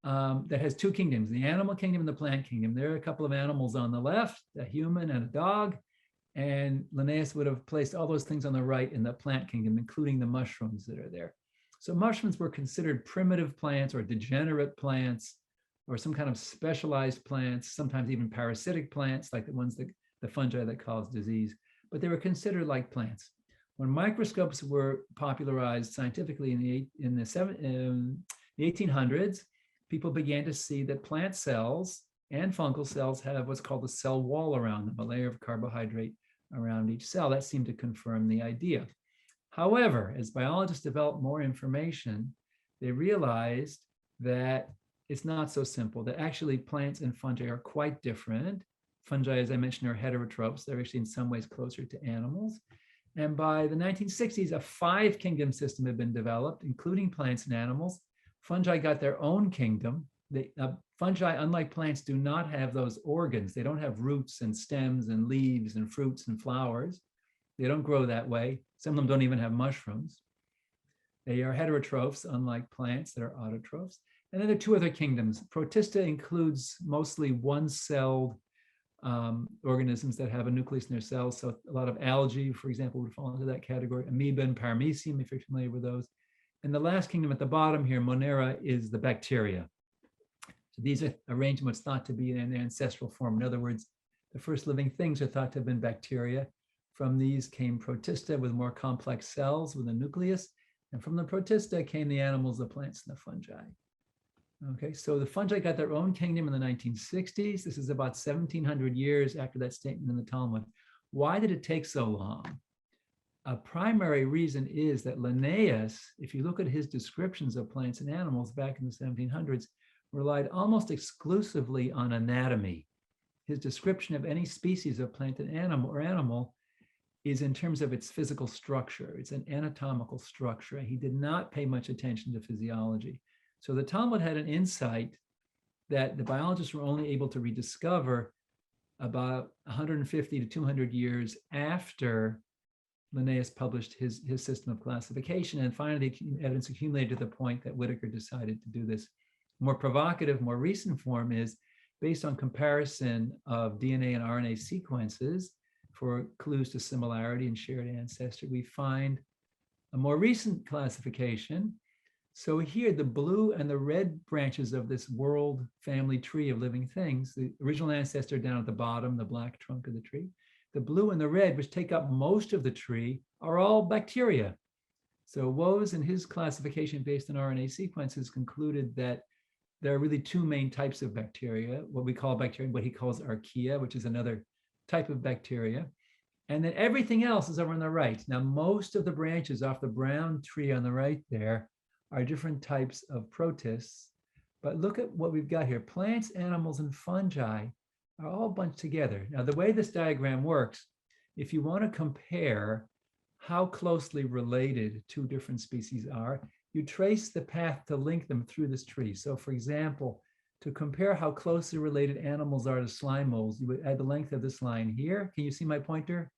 That has two kingdoms, the animal kingdom and the plant kingdom. There are a couple of animals on the left, a human and a dog. And Linnaeus would have placed all those things on the right in the plant kingdom, including the mushrooms that are there. So mushrooms were considered primitive plants or degenerate plants or some kind of specialized plants, sometimes even parasitic plants like the ones that the fungi that cause disease, but they were considered like plants. When microscopes were popularized scientifically in the 1800s, people began to see that plant cells and fungal cells have what's called a cell wall around them, a layer of carbohydrate around each cell. That seemed to confirm the idea. However, as biologists developed more information, they realized that it's not so simple, that actually plants and fungi are quite different. Fungi, as I mentioned, are heterotrophs. They're actually in some ways closer to animals. And by the 1960s, a 5-kingdom system had been developed, including plants and animals. Fungi got their own kingdom. Fungi, unlike plants, do not have those organs. They don't have roots and stems and leaves and fruits and flowers. They don't grow that way. Some of them don't even have mushrooms. They are heterotrophs, unlike plants that are autotrophs. And then there are 2 other kingdoms. Protista includes mostly one-celled organisms that have a nucleus in their cells. So a lot of algae, for example, would fall into that category. Amoeba and paramecium, if you're familiar with those. And the last kingdom at the bottom here, Monera, is the bacteria. So these are arrangements thought to be in their ancestral form. In other words, the first living things are thought to have been bacteria. From these came Protista with more complex cells with a nucleus. And from the Protista came the animals, the plants, and the fungi. Okay, so the fungi got their own kingdom in the 1960s. This is about 1700 years after that statement in the Talmud. Why did it take so long? A primary reason is that Linnaeus, if you look at his descriptions of plants and animals back in the 1700s, relied almost exclusively on anatomy. His description of any species of plant and animal is in terms of its physical structure. It's an anatomical structure. He did not pay much attention to physiology. So the Talmud had an insight that the biologists were only able to rediscover about 150 to 200 years after Linnaeus published his system of classification. And finally, evidence accumulated to the point that Whitaker decided to do this. More provocative, more recent form is based on comparison of DNA and RNA sequences for clues to similarity and shared ancestry. We find a more recent classification. So here, the blue and the red branches of this world family tree of living things, the original ancestor down at the bottom, the black trunk of the tree, the blue and the red, which take up most of the tree, are all bacteria. So Woese, in his classification based on RNA sequences, concluded that there are really 2 main types of bacteria, what we call bacteria, what he calls archaea, which is another type of bacteria. And then everything else is over on the right. Now, most of the branches off the brown tree on the right there are different types of protists. But look at what we've got here. Plants, animals, and fungi are all bunched together. Now, the way this diagram works, if you want to compare how closely related 2 different species are, you trace the path to link them through this tree. So for example, to compare how closely related animals are to slime molds, you would add the length of this line here. Can you see my pointer?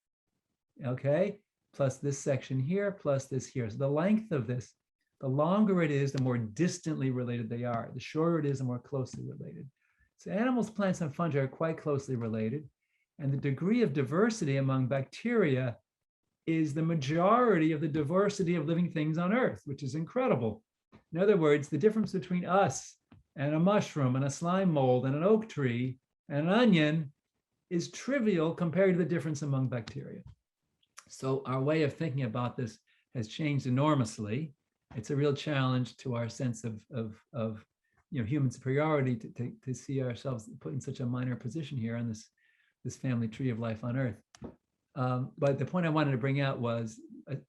Okay, plus this section here, plus this here. So the length of this, the longer it is, the more distantly related they are. The shorter it is, the more closely related. So animals, plants, and fungi are quite closely related. And the degree of diversity among bacteria is the majority of the diversity of living things on Earth, which is incredible. In other words, the difference between us and a mushroom and a slime mold and an oak tree and an onion is trivial compared to the difference among bacteria. So our way of thinking about this has changed enormously. It's a real challenge to our sense of human superiority to see ourselves put in such a minor position here on this family tree of life on Earth. But the point I wanted to bring out was,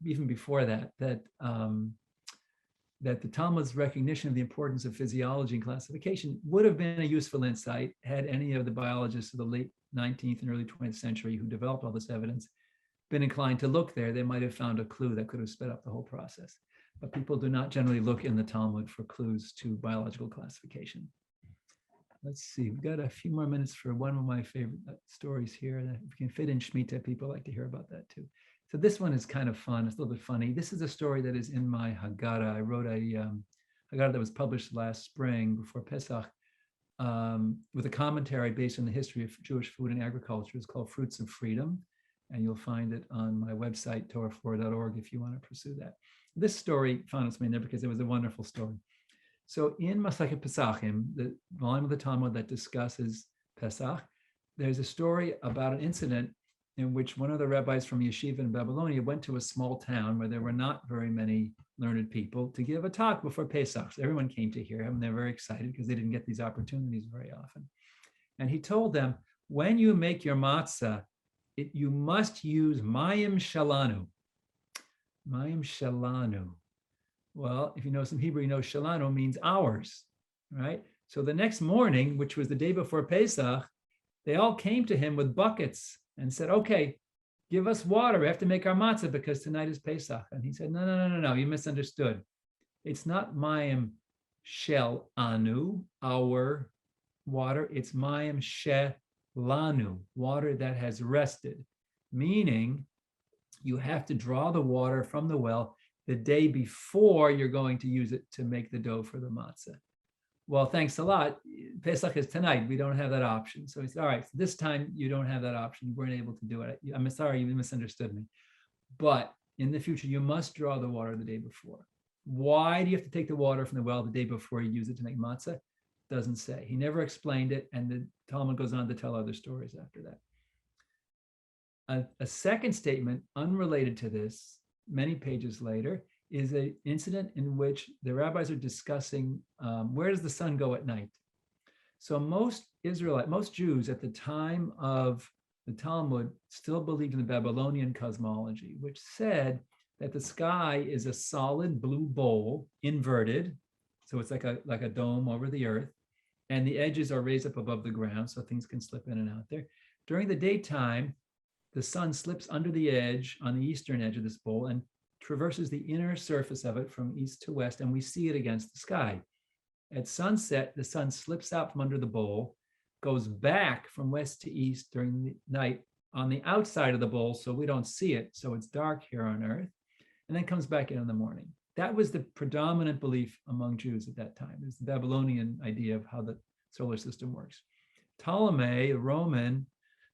even before that, that the Talmud's recognition of the importance of physiology and classification would have been a useful insight had any of the biologists of the late 19th and early 20th century who developed all this evidence been inclined to look there. They might have found a clue that could have sped up the whole process. But people do not generally look in the Talmud for clues to biological classification. Let's see, we've got a few more minutes for one of my favorite stories here. If we can fit in Shemitah, people like to hear about that too. So this one is kind of fun. It's a little bit funny. This is a story that is in my Haggadah. I wrote a Haggadah that was published last spring before Pesach with a commentary based on the history of Jewish food and agriculture. It's called Fruits of Freedom. And you'll find it on my website, torah4.org, if you want to pursue that. This story found its way in there because it was a wonderful story. So in Masechet Pesachim, the volume of the Talmud that discusses Pesach, there's a story about an incident in which one of the rabbis from Yeshiva in Babylonia went to a small town where there were not very many learned people to give a talk before Pesach. So everyone came to hear him. They're very excited because they didn't get these opportunities very often. And he told them, when you make your matzah, you must use mayim shalanu. Mayim shalanu. Well, if you know some Hebrew, you know shalanu means ours, right? So the next morning, which was the day before Pesach, they all came to him with buckets and said, okay, give us water. We have to make our matzah because tonight is Pesach. And he said, no, you misunderstood. It's not mayim shelanu, our water. It's mayim shelanu, water that has rested, meaning you have to draw the water from the well the day before you're going to use it to make the dough for the matzah. Well, thanks a lot. Pesach is tonight. We don't have that option. So he said, all right, so this time you don't have that option. You weren't able to do it. I'm sorry, you misunderstood me. But in the future, you must draw the water the day before. Why do you have to take the water from the well the day before you use it to make matzah? Doesn't say. He never explained it. And the Talmud goes on to tell other stories after that. A second statement unrelated to this, many pages later, is an incident in which the rabbis are discussing where does the sun go at night. So most Jews at the time of the Talmud still believed in the Babylonian cosmology, which said that the sky is a solid blue bowl, inverted, so it's like a dome over the earth, and the edges are raised up above the ground so things can slip in and out there. During the daytime, the sun slips under the edge on the eastern edge of this bowl and traverses the inner surface of it from east to west, and we see it against the sky. At sunset, the sun slips out from under the bowl, goes back from west to east during the night on the outside of the bowl, so we don't see it, so it's dark here on Earth, and then comes back in the morning. That was the predominant belief among Jews at that time. It's the Babylonian idea of how the solar system works. Ptolemy, a Roman,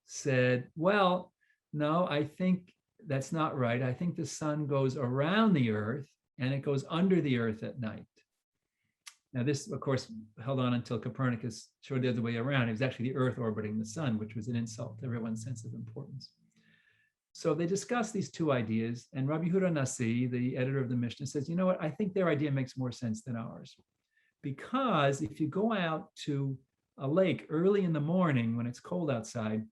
said, well, no, I think that's not right. I think the sun goes around the earth and it goes under the earth at night. Now this, of course, held on until Copernicus showed the other way around. It was actually the earth orbiting the sun, which was an insult to everyone's sense of importance. So they discussed these two ideas, and Rabbi Yehuda Nasi, the editor of the Mishnah, says, you know what, I think their idea makes more sense than ours. Because if you go out to a lake early in the morning when it's cold outside,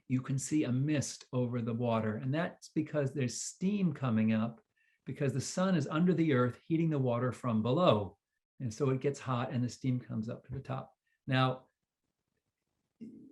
you can see a mist over the water. And that's because there's steam coming up because the sun is under the earth heating the water from below. And so it gets hot and the steam comes up to the top. Now,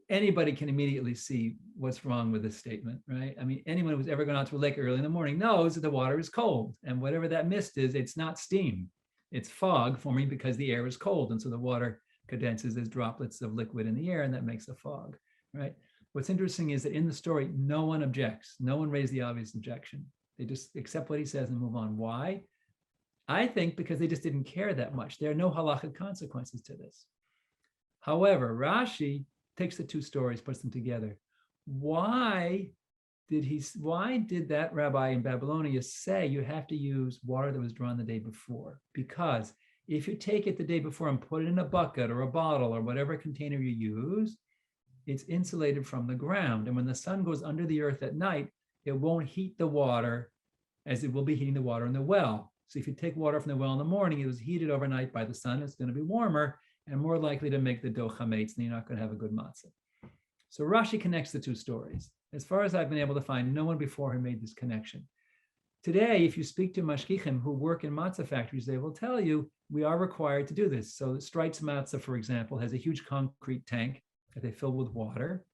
anybody can immediately see what's wrong with this statement, right? I mean, anyone who's ever gone out to a lake early in the morning knows that the water is cold. And whatever that mist is, it's not steam. It's fog forming because the air is cold. And so the water condenses as droplets of liquid in the air, and that makes a fog, right? What's interesting is that in the story, no one objects. No one raised the obvious objection. They just accept what he says and move on. Why? I think because they just didn't care that much. There are no halachic consequences to this. However, Rashi takes the two stories, puts them together. Why did that rabbi in Babylonia say you have to use water that was drawn the day before? Because if you take it the day before and put it in a bucket or a bottle or whatever container you use, it's insulated from the ground. And when the sun goes under the earth at night, it won't heat the water as it will be heating the water in the well. So if you take water from the well in the morning, it was heated overnight by the sun, it's going to be warmer and more likely to make the dough chametz, and you're not going to have a good matzah. So Rashi connects the two stories. As far as I've been able to find, no one before him made this connection. Today, if you speak to mashgichim who work in matzah factories, they will tell you we are required to do this. So Streit's Matzah, for example, has a huge concrete tank that they fill with water,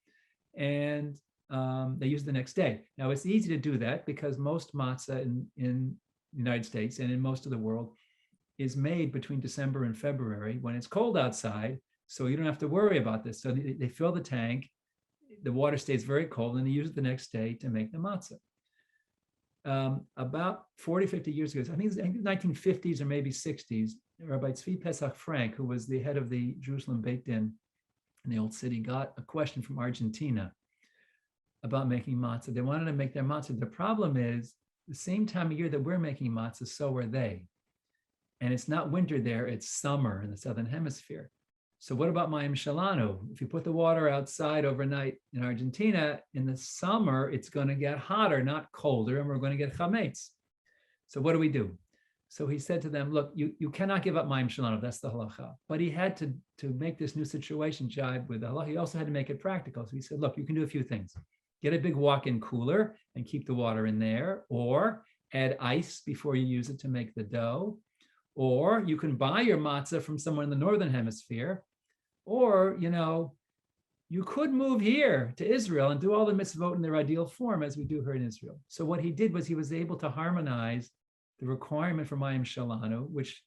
and they use it the next day. Now, it's easy to do that because most matzah in the United States and in most of the world is made between December and February when it's cold outside, so you don't have to worry about this. So they fill the tank, the water stays very cold, and they use it the next day to make the matzah. About 40, 50 years ago, I think it was 1950s or maybe 60s, Rabbi Tzvi Pesach Frank, who was the head of the Jerusalem Beit Din in the Old City, got a question from Argentina. about making matzah. They wanted to make their matzah. The problem is the same time of year that we're making matzah, so are they. And it's not winter there, it's summer in the Southern Hemisphere. So what about mayim shalanu? If you put the water outside overnight in Argentina, in the summer, it's going to get hotter, not colder, and we're going to get chametz. So what do we do? So he said to them, look, you cannot give up mayim shalanu, that's the halacha. But he had to make this new situation jibe with the halacha. He also had to make it practical. So he said, look, you can do a few things. Get a big walk-in cooler and keep the water in there, or add ice before you use it to make the dough. Or you can buy your matzah from somewhere in the Northern Hemisphere, or, you could move here to Israel and do all the mitzvot in their ideal form as we do here in Israel. So what he did was he was able to harmonize the requirement for mayim shalanu, which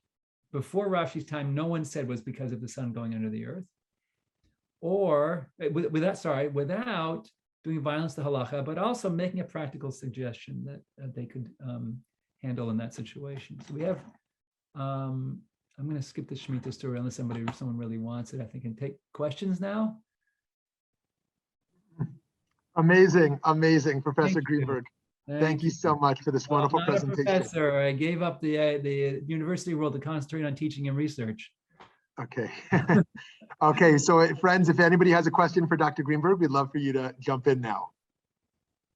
before Rashi's time, no one said was because of the sun going under the earth, or without doing violence to halacha, but also making a practical suggestion that they could handle in that situation. So we have, I'm going to skip the Shemitah story unless someone really wants it. I think I can take questions now. Amazing, Professor Greenberg. Thank you so much for this wonderful presentation. Professor, I gave up the university world to concentrate on teaching and research. Okay. Okay, so friends, if anybody has a question for Dr. Greenberg, we'd love for you to jump in now.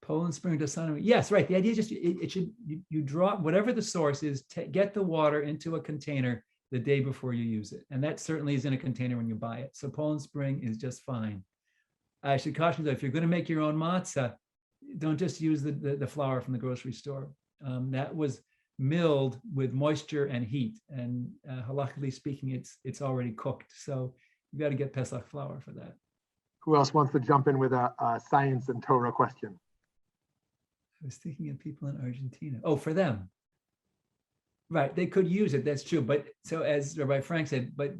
Poland Spring to Sun. Yes, right. The idea is just you draw whatever the source is, get the water into a container the day before you use it. And that certainly is in a container when you buy it. So Poland Spring is just fine. I should caution you that if you're going to make your own matzah, don't just use the flour from the grocery store. That was milled with moisture and heat. And halachically speaking, it's already cooked. So you got to get Pesach flour for that. Who else wants to jump in with a science and Torah question? I was thinking of people in Argentina. Oh, for them. Right, they could use it, that's true. But so as Rabbi Frank said, but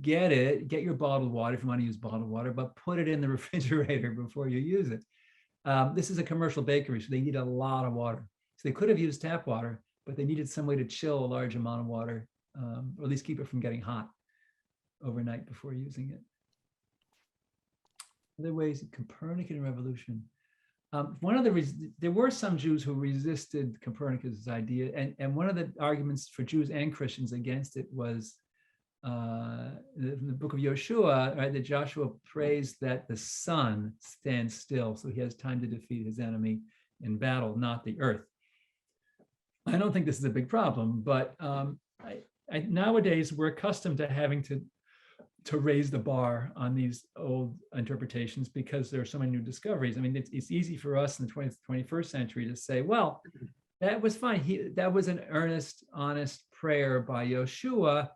get your bottled water if you want to use bottled water, but put it in the refrigerator before you use it. This is a commercial bakery, so they need a lot of water. So they could have used tap water, but they needed some way to chill a large amount of water, or at least keep it from getting hot overnight before using it. Other ways, Copernican revolution. There were some Jews who resisted Copernicus' idea, and one of the arguments for Jews and Christians against it was the book of Yoshua, right? That Joshua prays that the sun stands still, so he has time to defeat his enemy in battle, not the earth. I don't think this is a big problem, but nowadays we're accustomed to having to raise the bar on these old interpretations because there are so many new discoveries. I mean, it's easy for us in the 20th, 21st century to say, well, that was fine. That was an earnest, honest prayer by Yoshua.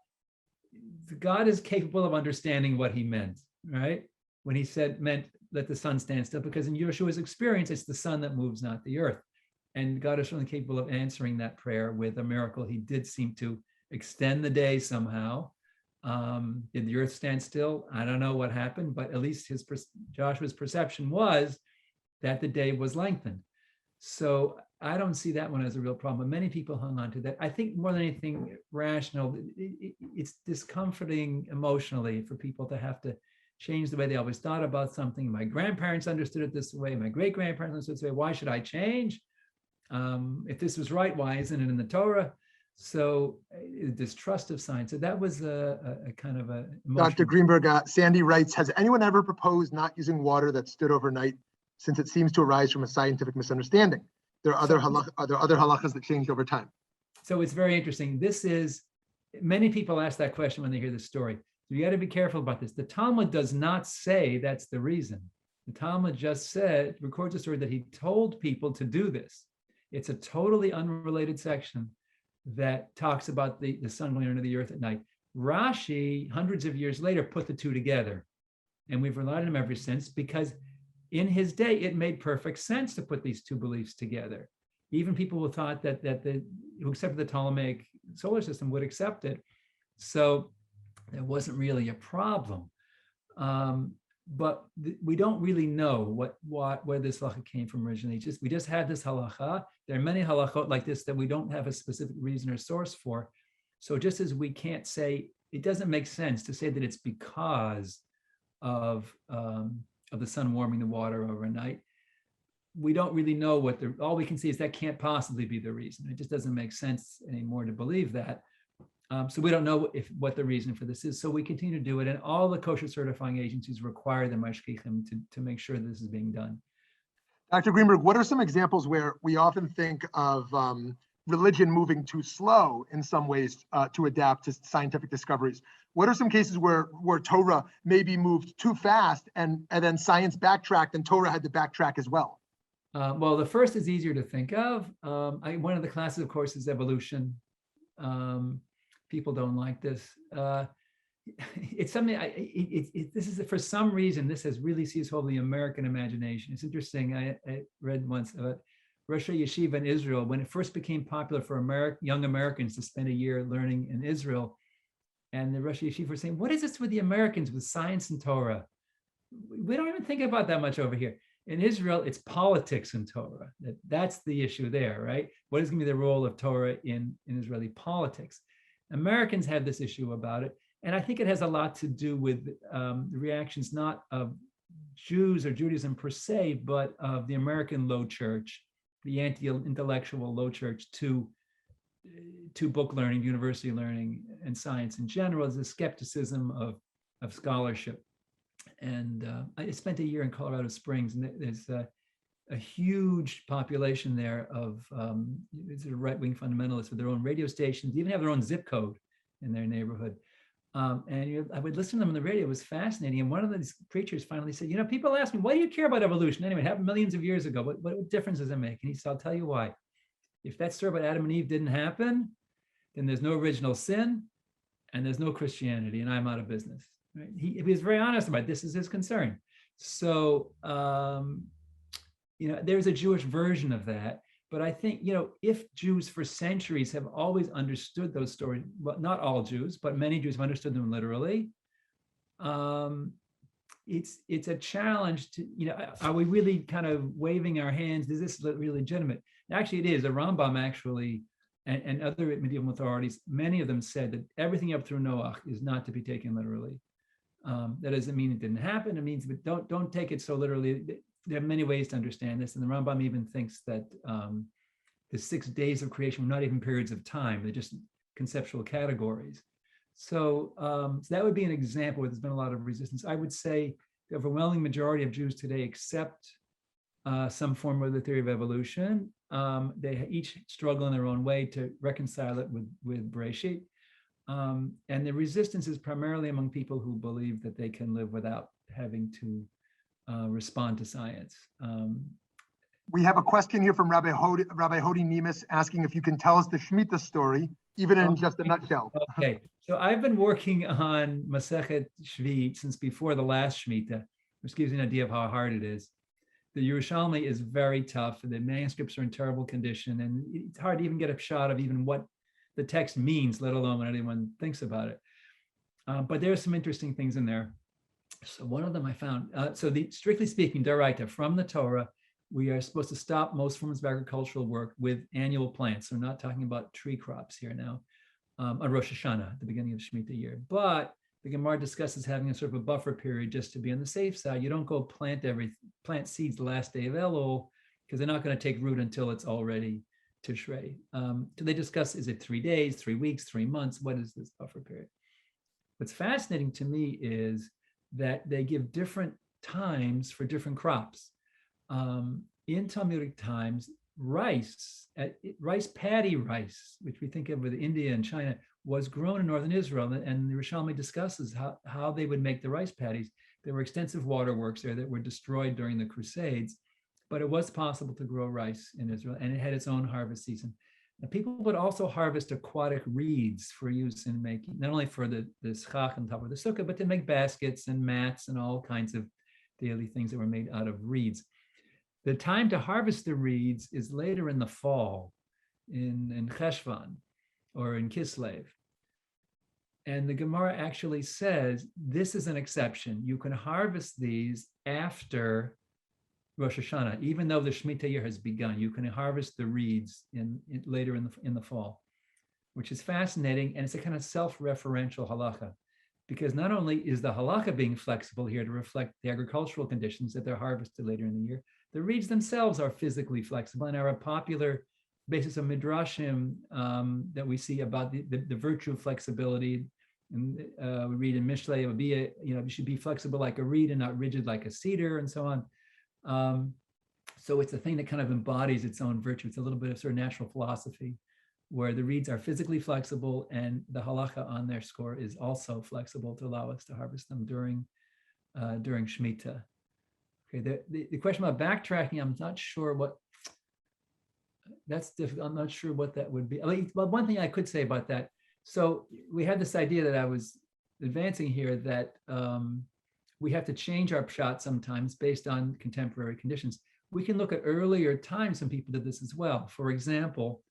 God is capable of understanding what he meant, right? When he meant let the sun stand still, because in Yoshua's experience, it's the sun that moves, not the earth. And God is certainly capable of answering that prayer with a miracle. He did seem to extend the day somehow. Did the earth stand still? I don't know what happened, but at least Joshua's perception was that the day was lengthened. So I don't see that one as a real problem. Many people hung on to that. I think more than anything rational, it's discomforting emotionally for people to have to change the way they always thought about something. My grandparents understood it this way. My great-grandparents understood it this way. Why should I change? If this was right, why isn't it in the Torah? So distrust of science. So that was a kind of a Dr. Greenberg, Sandy writes, has anyone ever proposed not using water that stood overnight, since it seems to arise from a scientific misunderstanding? Are there other halachas that changed over time? So it's very interesting. Many people ask that question when they hear the story. So you got to be careful about this. The Talmud does not say that's the reason. The Talmud just records a story that he told people to do this. It's a totally unrelated section that talks about the sun going under the earth at night. Rashi, hundreds of years later, put the two together. And we've relied on him ever since because in his day, it made perfect sense to put these two beliefs together. Even people who thought who accepted the Ptolemaic solar system would accept it. So it wasn't really a problem. But we don't really know where this halacha came from originally. We just have this halacha. There are many halachot like this that we don't have a specific reason or source for. So just as we can't say, it doesn't make sense to say that it's because of the sun warming the water overnight. we don't really know all we can see is that can't possibly be the reason. It just doesn't make sense anymore to believe that. So we don't know what the reason for this is. So we continue to do it. And all the kosher certifying agencies require the mashgichim to make sure this is being done. Dr. Greenberg, what are some examples where we often think of religion moving too slow in some ways to adapt to scientific discoveries? What are some cases where Torah maybe moved too fast and then science backtracked and Torah had to backtrack as well? Well, the first is easier to think of. One of the classes, of course, is evolution. People don't like this. It's something, this is, for some reason, this has really seized hold of the American imagination. It's interesting. I read once about Rosh Yeshiva in Israel, when it first became popular for young Americans to spend a year learning in Israel. And the Rosh Yeshiva were saying, what is this with the Americans with science and Torah? We don't even think about that much over here. In Israel, it's politics and Torah. That's the issue there, right? What is going to be the role of Torah in Israeli politics? Americans have this issue about it. And I think it has a lot to do with the reactions, not of Jews or Judaism per se, but of the American low church, the anti-intellectual low church to book learning, university learning, and science in general. Is a skepticism of scholarship. And I spent a year in Colorado Springs, and there's a huge population there of right-wing fundamentalists with their own radio stations, even have their own zip code in their neighborhood. And I would listen to them on the radio. It was fascinating. And one of these preachers finally said, people ask me, why do you care about evolution? Anyway, it happened millions of years ago. What difference does it make? And he said, I'll tell you why. If that story about Adam and Eve didn't happen, then there's no original sin and there's no Christianity, and I'm out of business. Right? He was very honest about it. This is his concern. So, there's a Jewish version of that. But I think, if Jews for centuries have always understood those stories, well, not all Jews, but many Jews have understood them literally, it's a challenge to, are we really kind of waving our hands? Is this really legitimate? Actually, it is. The Rambam actually, and other medieval authorities, many of them said that everything up through Noah is not to be taken literally. That doesn't mean it didn't happen. It means, but don't take it so literally. There are many ways to understand this. And the Rambam even thinks that the 6 days of creation were not even periods of time. They're just conceptual categories. So that would be an example where there's been a lot of resistance. I would say the overwhelming majority of Jews today accept some form of the theory of evolution. They each struggle in their own way to reconcile it with Bereshit. And the resistance is primarily among people who believe that they can live without having to respond to science. We have a question here from Rabbi Hodi Nemes asking if you can tell us the Shemitah story, even in just a nutshell. Okay, so I've been working on Masechet Shvi since before the last Shemitah, which gives you an idea of how hard it is. The Yerushalmi is very tough. The manuscripts are in terrible condition, and it's hard to even get a shot of even what the text means, let alone when anyone thinks about it. But there are some interesting things in there. So one of them I found, strictly speaking, Daraita, from the Torah, we are supposed to stop most forms of agricultural work with annual plants. So we're not talking about tree crops here now, on Rosh Hashanah, at the beginning of Shemitah year. But the Gemara discusses having a sort of a buffer period just to be on the safe side. You don't go plant seeds the last day of Elul, because they're not going to take root until it's already Tishrei. So they discuss, is it 3 days, 3 weeks, 3 months? What is this buffer period? What's fascinating to me is that they give different times for different crops. In Talmudic times, rice paddy rice, which we think of with India and China, was grown in northern Israel. And the Rishalmi discusses how they would make the rice paddies. There were extensive waterworks there that were destroyed during the Crusades, but it was possible to grow rice in Israel, and it had its own harvest season. Now, people would also harvest aquatic reeds for use in making, not only for the schach on top of the sukkah, but to make baskets and mats and all kinds of daily things that were made out of reeds. The time to harvest the reeds is later in the fall, in Cheshvan or in Kislev. And the Gemara actually says this is an exception. You can harvest these after Rosh Hashanah, even though the Shemitah year has begun. You can harvest the reeds later in the fall, which is fascinating. And it's a kind of self-referential halacha, because not only is the halacha being flexible here to reflect the agricultural conditions that they're harvested later in the year, The reeds themselves are physically flexible and are a popular basis of midrashim that we see about the virtue of flexibility. And we read in Mishlei, it would be you should be flexible like a reed and not rigid like a cedar, and so on. So it's a thing that kind of embodies its own virtue. It's a little bit of sort of natural philosophy, where the reeds are physically flexible and the halacha on their score is also flexible to allow us to harvest them during Shemitah. Okay, the question about backtracking, I'm not sure what, that's difficult. I'm not sure what that would be. Well, one thing I could say about that, so we had this idea that I was advancing here that we have to change our pshat sometimes based on contemporary conditions. We can look at earlier times when people did this as well. For example,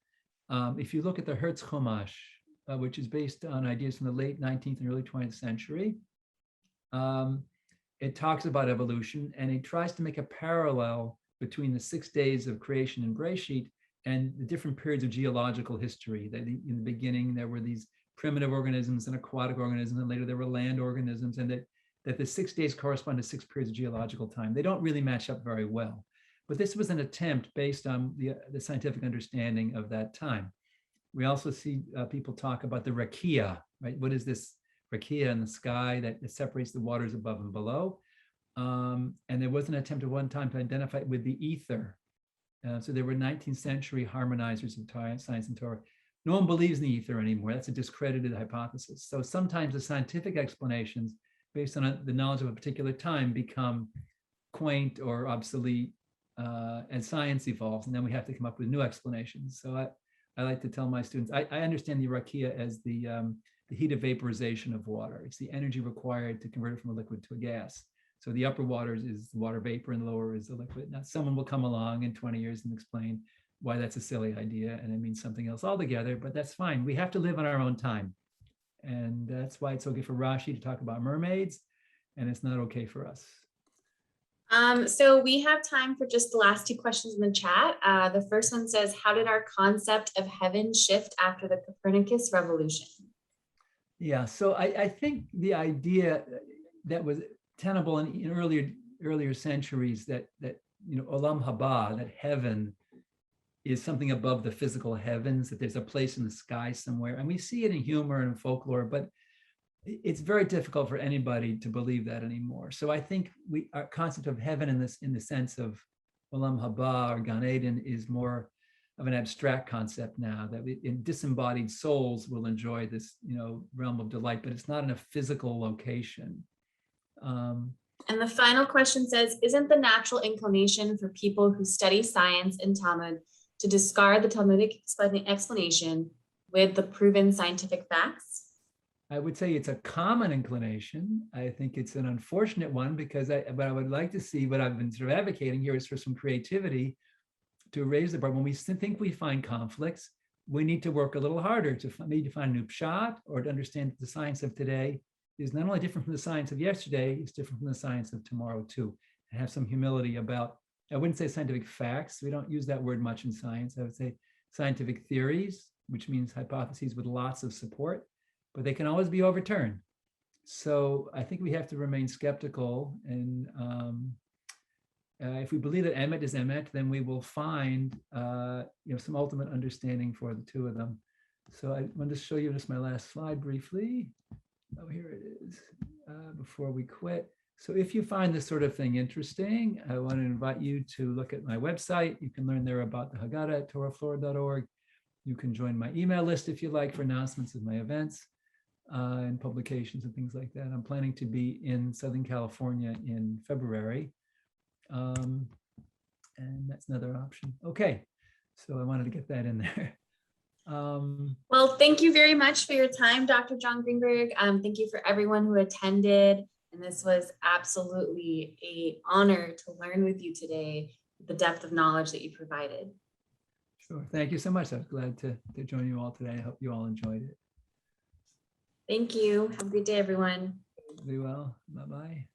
if you look at the Hertz Chumash, which is based on ideas from the late 19th and early 20th century, it talks about evolution, and it tries to make a parallel between the 6 days of creation in Bereshit and the different periods of geological history. That in the beginning, there were these primitive organisms and aquatic organisms, and later there were land organisms, and that the 6 days correspond to 6 periods of geological time. They don't really match up very well. But this was an attempt based on the scientific understanding of that time. We also see people talk about the rakia, right? What is this rakia in the sky that separates the waters above and below? And there was an attempt at one time to identify it with the ether. So there were 19th century harmonizers of science and Torah. No one believes in the ether anymore. That's a discredited hypothesis. So sometimes the scientific explanations based on the knowledge of a particular time become quaint or obsolete as science evolves, and then we have to come up with new explanations. So I like to tell my students, I understand the rakia as the heat of vaporization of water. It's the energy required to convert it from a liquid to a gas. So the upper waters is water vapor and the lower is the liquid. Now someone will come along in 20 years and explain why that's a silly idea and it means something else altogether, but that's fine. We have to live on our own time. And that's why it's okay for Rashi to talk about mermaids, and it's not okay for us. So we have time for just the last 2 questions in the chat. The first one says, how did our concept of heaven shift after the Copernicus revolution? Yeah, so I think the idea that was tenable in earlier centuries that olam haba, that heaven is something above the physical heavens, that there's a place in the sky somewhere, and we see it in humor and folklore, but it's very difficult for anybody to believe that anymore. So I think our concept of heaven in the sense of olam haba or Gan Eden is more of an abstract concept now, that in disembodied souls will enjoy this realm of delight, but it's not in a physical location. And the final question says, isn't the natural inclination for people who study science and Talmud to discard the Talmudic explanation with the proven scientific facts? I would say it's a common inclination. I think it's an unfortunate one because what I would like to see, what I've been sort of advocating here is for some creativity to raise the bar. When we think we find conflicts, we need to work a little harder to maybe find a new pshat or to understand that the science of today is not only different from the science of yesterday, it's different from the science of tomorrow too. And have some humility about, I wouldn't say scientific facts. We don't use that word much in science. I would say scientific theories, which means hypotheses with lots of support, but they can always be overturned. So I think we have to remain skeptical. And if we believe that emet is emet, then we will find some ultimate understanding for the two of them. So I want to show you just my last slide briefly. Oh, here it is, before we quit. So if you find this sort of thing interesting, I want to invite you to look at my website. You can learn there about the Haggadah at torahflora.org. You can join my email list if you like for announcements of my events and publications and things like that. I'm planning to be in Southern California in February. And that's another option. Okay, so I wanted to get that in there. Well, thank you very much for your time, Dr. Jon Greenberg. Thank you for everyone who attended. And this was absolutely an honor to learn with you today, the depth of knowledge that you provided. Sure. Thank you so much. I was glad to join you all today. I hope you all enjoyed it. Thank you. Have a good day, everyone. Be well. Bye-bye.